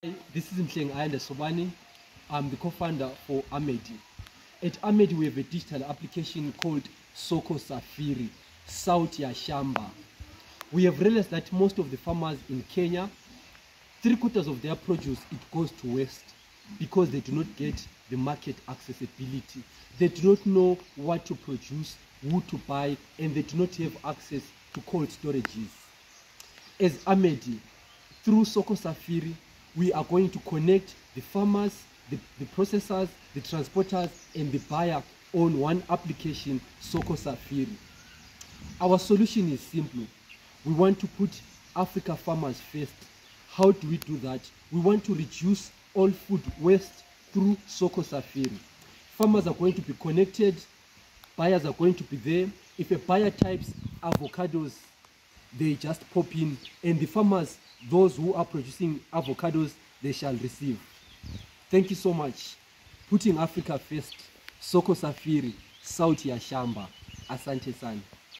This is Mhleng Ayanda Sobani. I'm the co-founder for Amedi. At Amedi, we have a digital application called Soko Safiri, Sauti ya Shamba. We have realized that most of the farmers in Kenya, 3/4 of their produce, it goes to waste because they do not get the market accessibility. They do not know what to produce, who to buy, and they do not have access to cold storages. As Amedi, through Soko Safiri, we are going to connect the farmers, the processors, the transporters, and the buyer on one application, Soko Safiri. Our solution is simple. We want to put Africa farmers first. How do we do that? We want to reduce all food waste through Soko Safiri. Farmers are going to be connected, buyers are going to be there. If a buyer types avocados, they just pop in, and the farmers, those who are producing avocados, they shall receive. Thank you so much. Putting Africa first. Soko Safiri, Sauti ya Shamba. Asante sana.